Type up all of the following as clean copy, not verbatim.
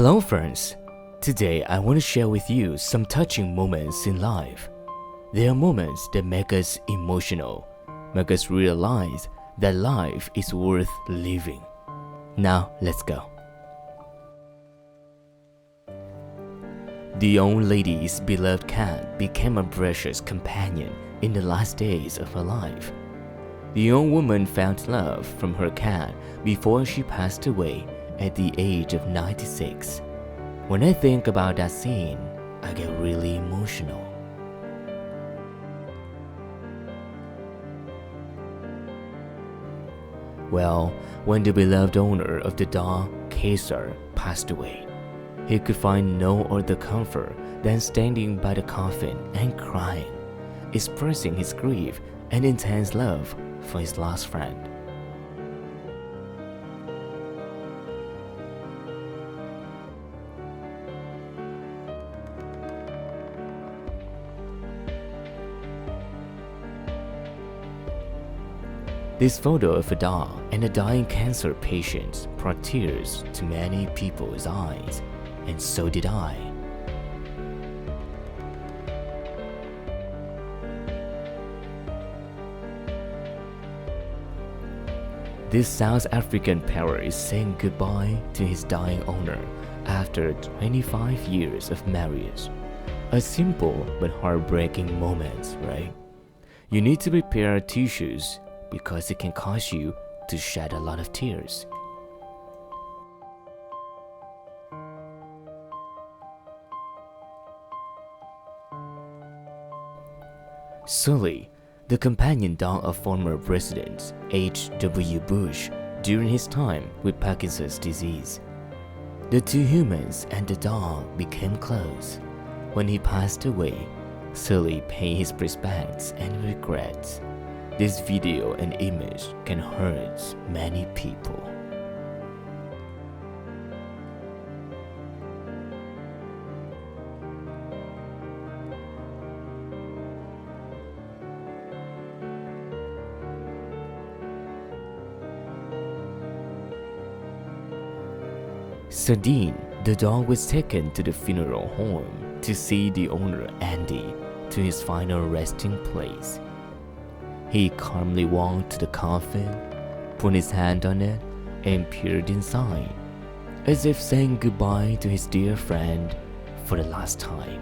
Hello friends, today I want to share with you some touching moments in life. They are moments that make us emotional, make us realize that life is worth living. Now let's go. The young lady's beloved cat became a precious companion in the last days of her life. The young woman found love from her cat before she passed away at the age of 96. When I think about that scene, I get really emotional. Well, when the beloved owner of the dog, Caesar, passed away, he could find no other comfort than standing by the coffin and crying, expressing his grief and intense love for his lost friend. This photo of a dog and a dying cancer patient brought tears to many people's eyes, and so did I. This South African parrot is saying goodbye to his dying owner after 25 years of marriage. A simple but heartbreaking moment, right? You need to prepare tissues because it can cause you to shed a lot of tears. Sully, the companion dog of former President H.W. Bush during his time with Parkinson's disease. The two humans and the dog became close. When he passed away, Sully paid his respects and regrets. This video and image can hurt many people. Sardine, the dog, was taken to the funeral home to see the owner Andy to his final resting place. He calmly walked to the coffin, put his hand on it, and peered inside, as if saying goodbye to his dear friend for the last time.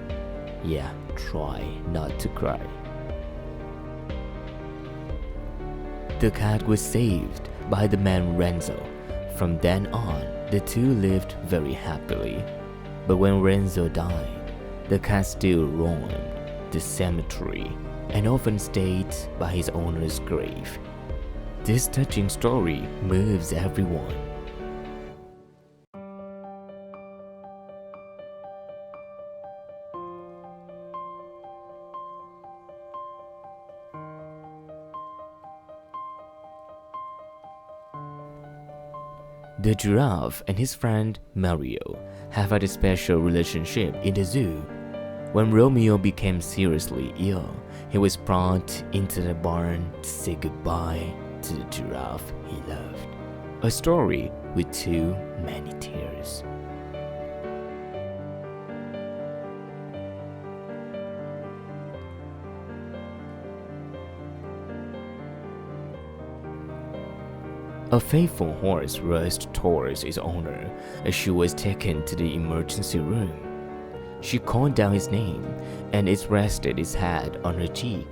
Yeah, try not to cry. The cat was saved by the man Renzo. From then on, the two lived very happily. But when Renzo died, the cat still roamed the cemetery and often stayed by his owner's grave. This touching story moves everyone. The giraffe and his friend Mario have had a special relationship in the zoo. When Romeo became seriously ill, he was brought into the barn to say goodbye to the giraffe he loved. A story with too many tears. A faithful horse rushed towards its owner as she was taken to the emergency room. She called down his name and it rested its head on her cheek,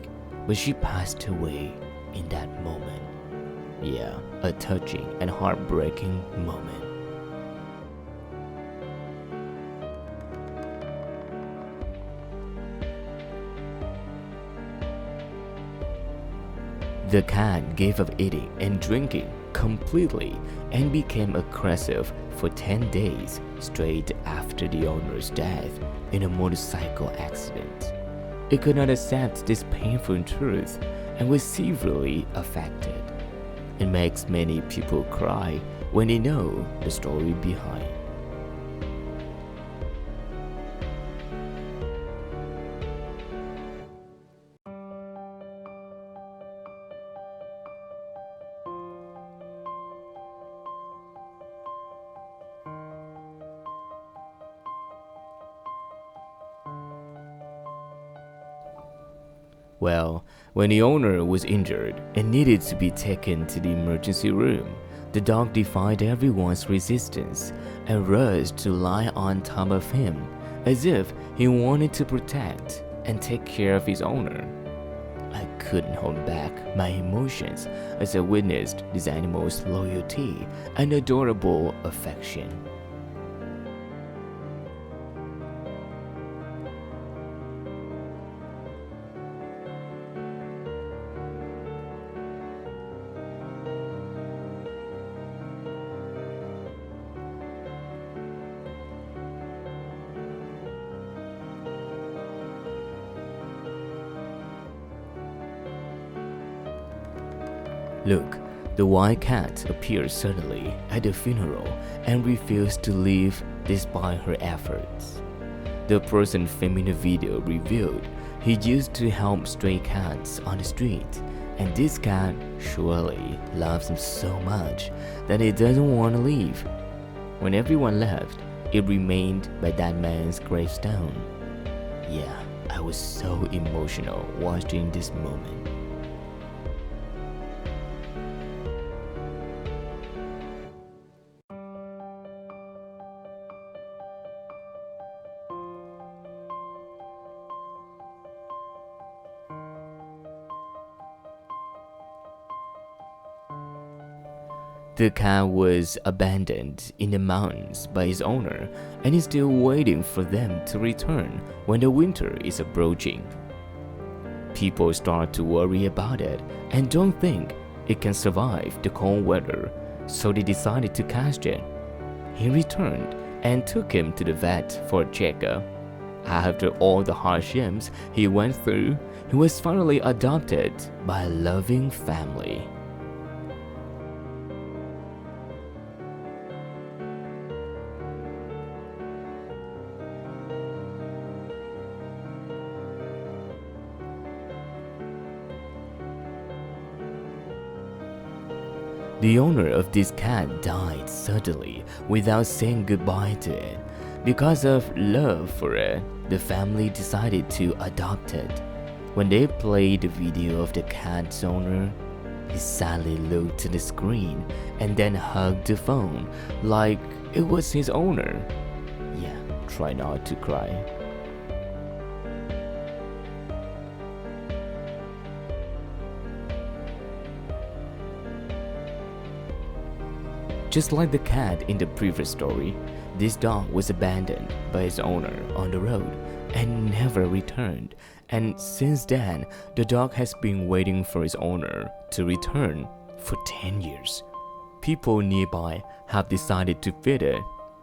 but she passed away in that moment. Yeah, a touching and heartbreaking moment. The cat gave up eating and drinking completely and became aggressive for 10 days straight after the owner's death in a motorcycle accident. It could not accept this painful truth and was severely affected. It makes many people cry when they know the story behind. Well, when the owner was injured and needed to be taken to the emergency room, the dog defied everyone's resistance and rushed to lie on top of him as if he wanted to protect and take care of his owner. I couldn't hold back my emotions as I witnessed this animal's loyalty and adorable affection. Look, the white cat appeared suddenly at the funeral and refused to leave despite her efforts. The person filming the video revealed he used to help stray cats on the street, and this cat surely loves him so much that it doesn't want to leave. When everyone left, it remained by that man's gravestone. Yeah, I was so emotional watching this moment. The cat was abandoned in the mountains by its owner and is still waiting for them to return when the winter is approaching. People start to worry about it and don't think it can survive the cold weather, so they decided to catch it. He returned and took him to the vet for a checkup. After all the hardships he went through, he was finally adopted by a loving family. The owner of this cat died suddenly without saying goodbye to it. Because of love for it, the family decided to adopt it. When they played the video of the cat's owner, he sadly looked to the screen and then hugged the phone like it was his owner. Yeah, try not to cry. Just like the cat in the previous story, this dog was abandoned by its owner on the road and never returned. And since then, the dog has been waiting for its owner to return for 10 years. People nearby have decided to feed it,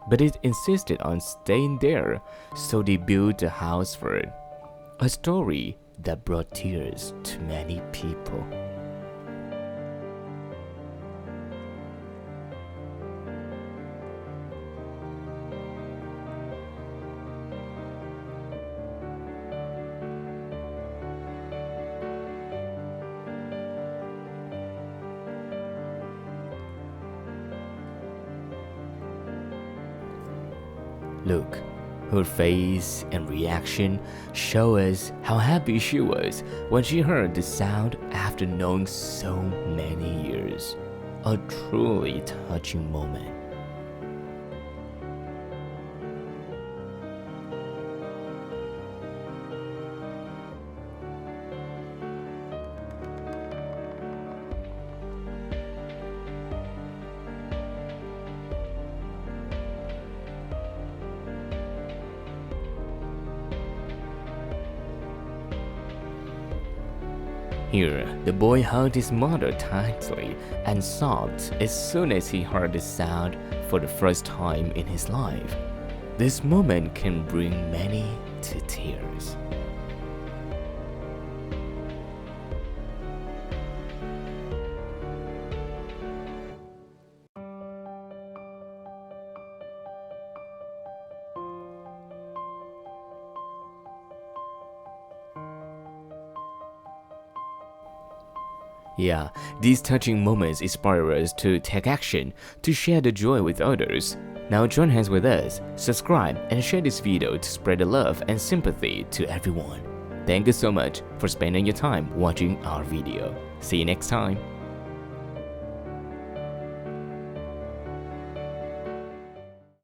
but it insisted on staying there, so they built a house for it. A story that brought tears to many people. Look, her face and reaction show us how happy she was when she heard the sound after knowing so many years. A truly touching moment. Here, the boy hugged his mother tightly and sobbed as soon as he heard the sound for the first time in his life. This moment can bring many to tears. Yeah, these touching moments inspire us to take action, to share the joy with others. Now join hands with us, subscribe and share this video to spread the love and sympathy to everyone. Thank you so much for spending your time watching our video. See you next time.